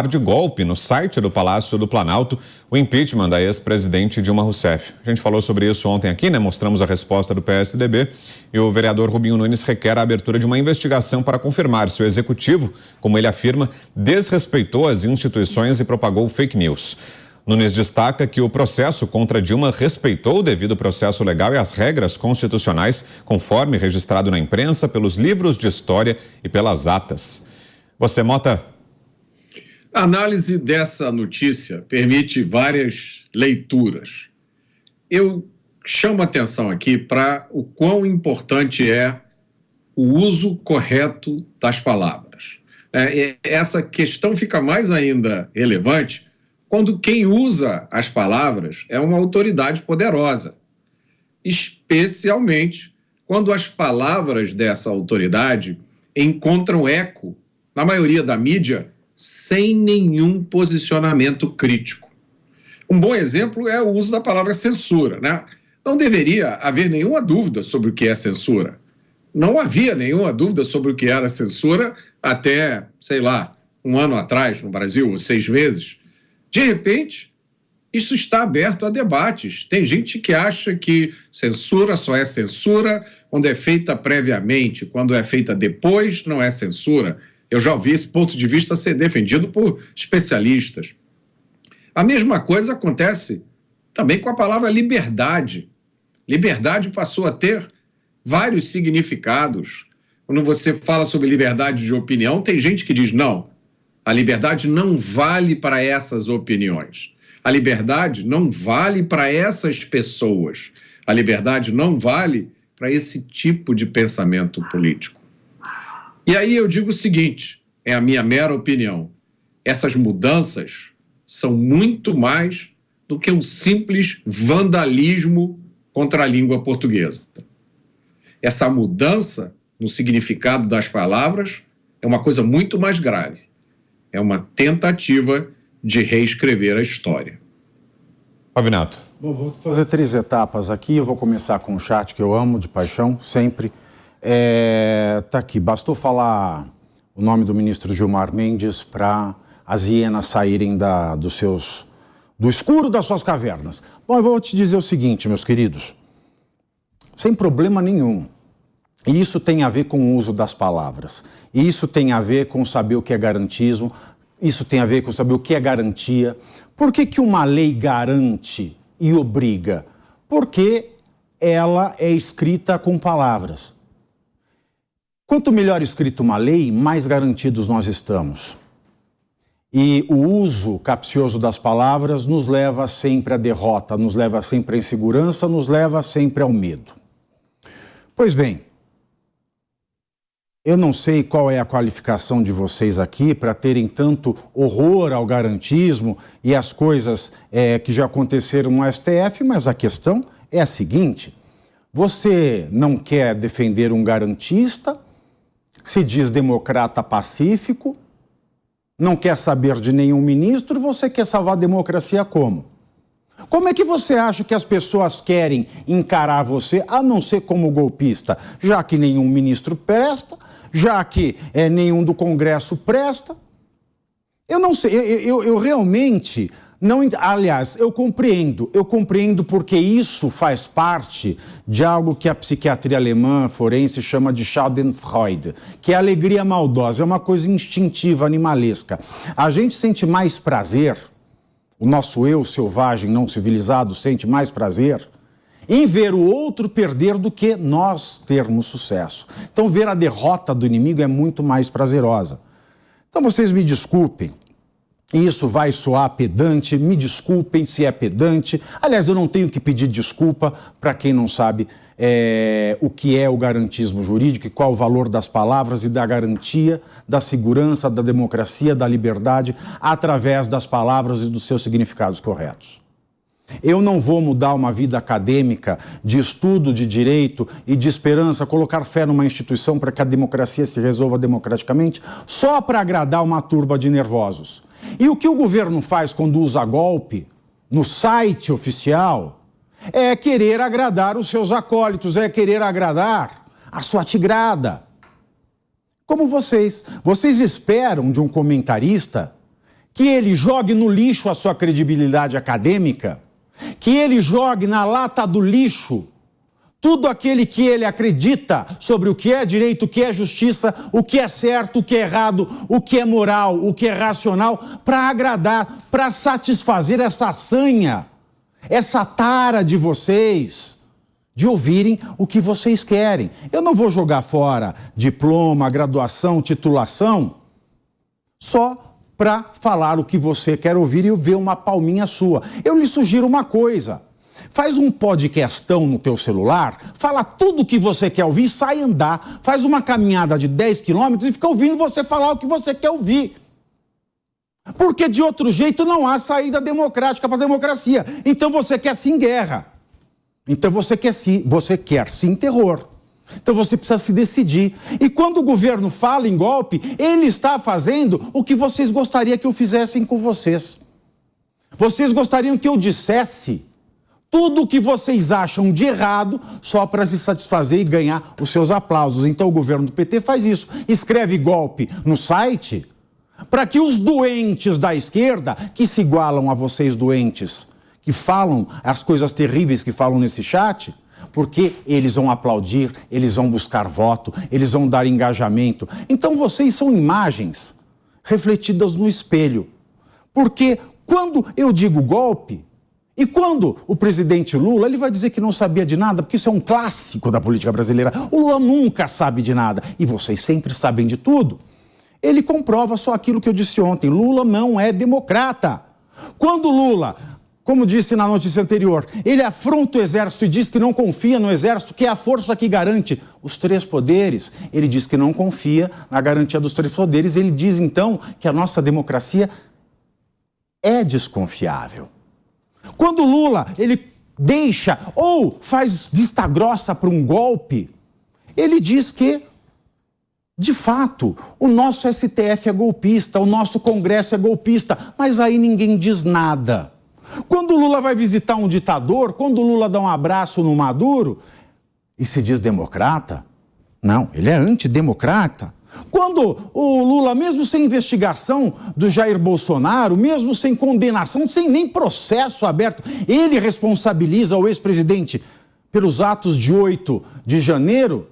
de golpe no site do Palácio do Planalto o impeachment da ex-presidente Dilma Rousseff. A gente falou sobre isso ontem aqui, né? Mostramos a resposta do PSDB e o vereador Rubinho Nunes requer a abertura de uma investigação para confirmar se o executivo, como ele afirma, desrespeitou as instituições e propagou fake news. Nunes destaca que o processo contra Dilma respeitou o devido processo legal e as regras constitucionais, conforme registrado na imprensa, pelos livros de história e pelas atas. Você, Mota? A análise dessa notícia permite várias leituras. Eu chamo a atenção aqui para o quão importante é o uso correto das palavras. Essa questão fica mais ainda relevante quando quem usa as palavras é uma autoridade poderosa, especialmente quando as palavras dessa autoridade encontram eco, na maioria da mídia, sem nenhum posicionamento crítico. Um bom exemplo é o uso da palavra censura, né? Não deveria haver nenhuma dúvida sobre o que é censura. Não havia nenhuma dúvida sobre o que era censura até, sei lá, um ano atrás no Brasil, ou 6 meses. De repente, isso está aberto a debates. Tem gente que acha que censura só é censura quando é feita previamente, quando é feita depois não é censura. Eu já ouvi esse ponto de vista ser defendido por especialistas. A mesma coisa acontece também com a palavra liberdade. Liberdade passou a ter vários significados. Quando você fala sobre liberdade de opinião, tem gente que diz, não, a liberdade não vale para essas opiniões. A liberdade não vale para essas pessoas. A liberdade não vale para esse tipo de pensamento político. E aí eu digo o seguinte, é a minha mera opinião, essas mudanças são muito mais do que um simples vandalismo contra a língua portuguesa. Essa mudança no significado das palavras é uma coisa muito mais grave. É uma tentativa de reescrever a história. Pavinato. Bom, vou fazer 3 etapas aqui, eu vou começar com o chat que eu amo de paixão, sempre. Tá aqui, bastou falar o nome do ministro Gilmar Mendes para as hienas saírem do escuro das suas cavernas. Bom, eu vou te dizer o seguinte, meus queridos, sem problema nenhum, e isso tem a ver com o uso das palavras, e isso tem a ver com saber o que é garantismo, isso tem a ver com saber o que é garantia. Por que uma lei garante e obriga? Porque ela é escrita com palavras. Quanto melhor escrita uma lei, mais garantidos nós estamos. E o uso capcioso das palavras nos leva sempre à derrota, nos leva sempre à insegurança, nos leva sempre ao medo. Pois bem, eu não sei qual é a qualificação de vocês aqui para terem tanto horror ao garantismo e as coisas que já aconteceram no STF, mas a questão é a seguinte, você não quer defender um garantista, se diz democrata pacífico, não quer saber de nenhum ministro, você quer salvar a democracia como? Como é que você acha que as pessoas querem encarar você, a não ser como golpista, já que nenhum ministro presta, já que nenhum do Congresso presta? Eu não sei, eu realmente não... Aliás, eu compreendo porque isso faz parte de algo que a psiquiatria alemã forense chama de Schadenfreude, que é a alegria maldosa, é uma coisa instintiva, animalesca. A gente sente mais prazer, o nosso eu selvagem, não civilizado, sente mais prazer em ver o outro perder do que nós termos sucesso. Então, ver a derrota do inimigo é muito mais prazerosa. Então, vocês me desculpem, isso vai soar pedante, me desculpem se é pedante. Aliás, eu não tenho que pedir desculpa para quem não sabe o que é o garantismo jurídico e qual o valor das palavras e da garantia, da segurança, da democracia, da liberdade, através das palavras e dos seus significados corretos. Eu não vou mudar uma vida acadêmica de estudo de direito e de esperança, colocar fé numa instituição para que a democracia se resolva democraticamente, só para agradar uma turba de nervosos. E o que o governo faz quando usa golpe no site oficial é querer agradar os seus acólitos, é querer agradar a sua tigrada. Como vocês esperam de um comentarista que ele jogue no lixo a sua credibilidade acadêmica, que ele jogue na lata do lixo tudo aquele que ele acredita sobre o que é direito, o que é justiça, o que é certo, o que é errado, o que é moral, o que é racional, para agradar, para satisfazer essa sanha, essa tara de vocês, de ouvirem o que vocês querem. Eu não vou jogar fora diploma, graduação, titulação, só para falar o que você quer ouvir e ver uma palminha sua. Eu lhe sugiro uma coisa. Faz um podcastão no teu celular, fala tudo o que você quer ouvir, sai andar, faz uma caminhada de 10 quilômetros e fica ouvindo você falar o que você quer ouvir. Porque de outro jeito não há saída democrática para a democracia. Então você quer sim guerra. Então você quer sim terror. Então você precisa se decidir. E quando o governo fala em golpe, ele está fazendo o que vocês gostariam que eu fizessem com vocês. Vocês gostariam que eu dissesse tudo o que vocês acham de errado só para se satisfazer e ganhar os seus aplausos. Então o governo do PT faz isso. Escreve golpe no site para que os doentes da esquerda, que se igualam a vocês doentes, que falam as coisas terríveis que falam nesse chat, porque eles vão aplaudir, eles vão buscar voto, eles vão dar engajamento. Então vocês são imagens refletidas no espelho. Porque quando eu digo golpe, e quando o presidente Lula, ele vai dizer que não sabia de nada, porque isso é um clássico da política brasileira. O Lula nunca sabe de nada, e vocês sempre sabem de tudo. Ele comprova só aquilo que eu disse ontem. Lula não é democrata. Quando Lula, como disse na notícia anterior, ele afronta o Exército e diz que não confia no Exército, que é a força que garante os 3 poderes. Ele diz que não confia na garantia dos 3 poderes. Ele diz, então, que a nossa democracia é desconfiável. Quando Lula, ele deixa ou faz vista grossa para um golpe, ele diz que, de fato, o nosso STF é golpista, o nosso Congresso é golpista, mas aí ninguém diz nada. Quando Lula vai visitar um ditador, quando Lula dá um abraço no Maduro e se diz democrata, não, ele é antidemocrata. Quando o Lula, mesmo sem investigação do Jair Bolsonaro, mesmo sem condenação, sem nem processo aberto, ele responsabiliza o ex-presidente pelos atos de 8 de janeiro,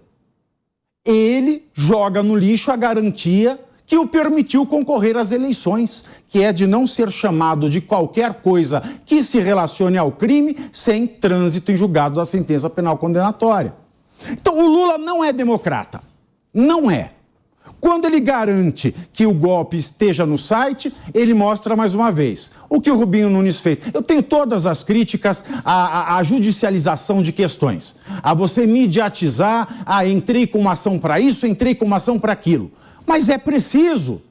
ele joga no lixo a garantia que o permitiu concorrer às eleições, que é de não ser chamado de qualquer coisa que se relacione ao crime sem trânsito em julgado da sentença penal condenatória. Então, o Lula não é democrata. Não é. Quando ele garante que o golpe esteja no site, ele mostra mais uma vez o que o Rubinho Nunes fez. Eu tenho todas as críticas à judicialização de questões, a você mediatizar, entrei com uma ação para isso, entrei com uma ação para aquilo. Mas é preciso.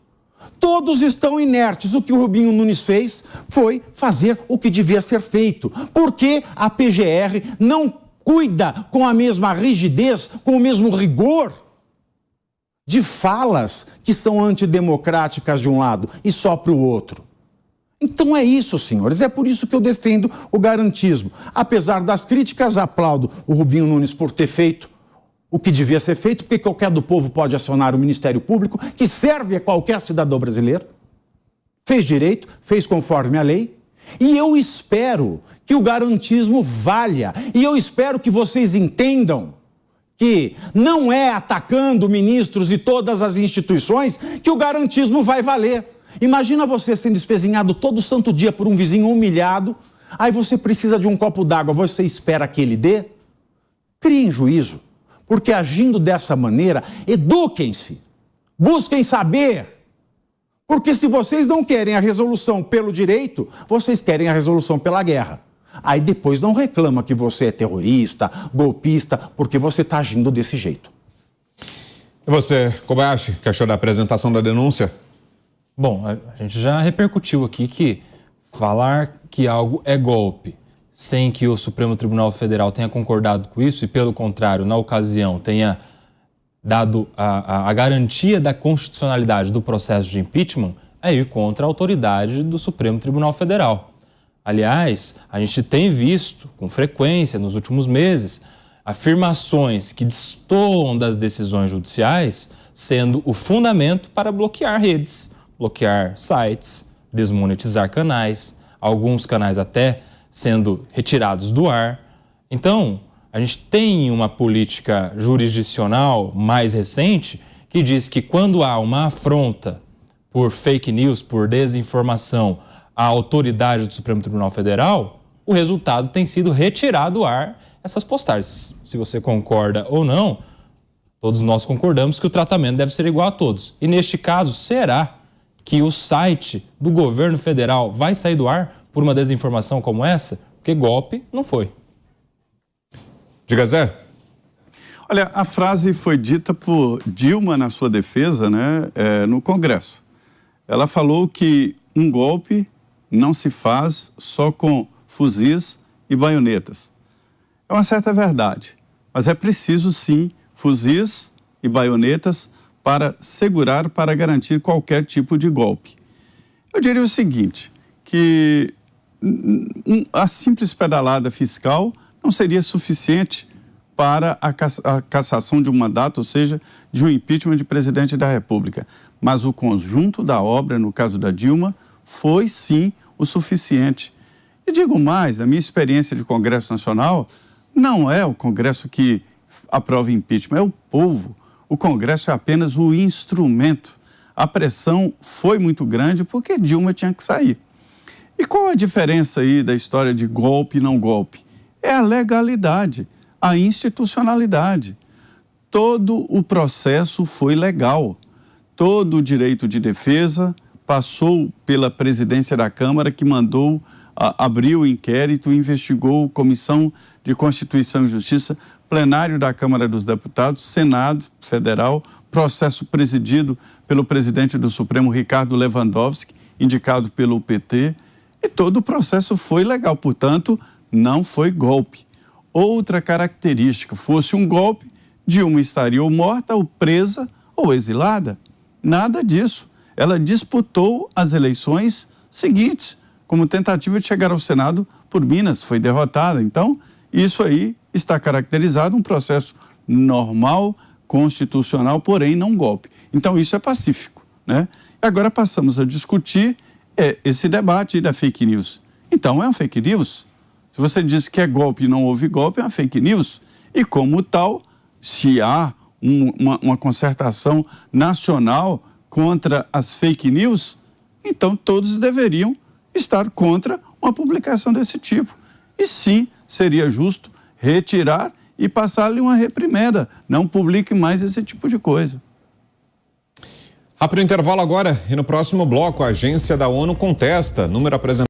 Todos estão inertes. O que o Rubinho Nunes fez foi fazer o que devia ser feito. Porque a PGR não cuida com a mesma rigidez, com o mesmo rigor de falas que são antidemocráticas de um lado e só para o outro. Então é isso, senhores, é por isso que eu defendo o garantismo. Apesar das críticas, aplaudo o Rubinho Nunes por ter feito o que devia ser feito, porque qualquer do povo pode acionar o Ministério Público, que serve a qualquer cidadão brasileiro. Fez direito, fez conforme a lei, e eu espero que o garantismo valha, e eu espero que vocês entendam que não é atacando ministros e todas as instituições que o garantismo vai valer. Imagina você sendo espezinhado todo santo dia por um vizinho humilhado, aí você precisa de um copo d'água, você espera que ele dê? Criem juízo, porque agindo dessa maneira, eduquem-se, busquem saber. Porque se vocês não querem a resolução pelo direito, vocês querem a resolução pela guerra. Aí depois não reclama que você é terrorista, golpista, porque você está agindo desse jeito. E você, Kobayashi, que achou da apresentação da denúncia? Bom, a gente já repercutiu aqui que falar que algo é golpe sem que o Supremo Tribunal Federal tenha concordado com isso e, pelo contrário, na ocasião, tenha dado a garantia da constitucionalidade do processo de impeachment, é ir contra a autoridade do Supremo Tribunal Federal. Aliás, a gente tem visto com frequência nos últimos meses afirmações que destoam das decisões judiciais sendo o fundamento para bloquear redes, bloquear sites, desmonetizar canais, alguns canais até sendo retirados do ar. Então, a gente tem uma política jurisdicional mais recente que diz que quando há uma afronta por fake news, por desinformação à autoridade do Supremo Tribunal Federal, o resultado tem sido retirar do ar essas postagens. Se você concorda ou não, todos nós concordamos que o tratamento deve ser igual a todos. E neste caso, será que o site do governo federal vai sair do ar por uma desinformação como essa? Porque golpe não foi. Diga, Zé. Olha, a frase foi dita por Dilma na sua defesa, né, no Congresso. Ela falou que um golpe não se faz só com fuzis e baionetas. É uma certa verdade, mas é preciso sim fuzis e baionetas para segurar, para garantir qualquer tipo de golpe. Eu diria o seguinte, que a simples pedalada fiscal não seria suficiente para a cassação de um mandato, ou seja, de um impeachment de presidente da República. Mas o conjunto da obra, no caso da Dilma, foi sim o suficiente. E digo mais, a minha experiência de Congresso Nacional não é o Congresso que aprova impeachment, é o povo. O Congresso é apenas o instrumento. A pressão foi muito grande porque Dilma tinha que sair. E qual a diferença aí da história de golpe e não golpe? É a legalidade, a institucionalidade. Todo o processo foi legal. Todo o direito de defesa passou pela presidência da Câmara, que mandou abrir o inquérito, investigou Comissão de Constituição e Justiça, plenário da Câmara dos Deputados, Senado Federal, processo presidido pelo presidente do Supremo, Ricardo Lewandowski, indicado pelo PT, e todo o processo foi legal, portanto, não foi golpe. Outra característica, fosse um golpe, Dilma estaria ou morta, ou presa, ou exilada. Nada disso. Ela disputou as eleições seguintes, como tentativa de chegar ao Senado por Minas, foi derrotada. Então, isso aí está caracterizado um processo normal, constitucional, porém não golpe. Então, isso é pacífico, né? Agora passamos a discutir esse debate da fake news. Então, é uma fake news? Se você diz que é golpe e não houve golpe, é uma fake news. E como tal, se há uma concertação nacional contra as fake news, então todos deveriam estar contra uma publicação desse tipo. E sim, seria justo retirar e passar-lhe uma reprimenda. Não publique mais esse tipo de coisa. Rápido intervalo agora e no próximo bloco a agência da ONU contesta número apresentado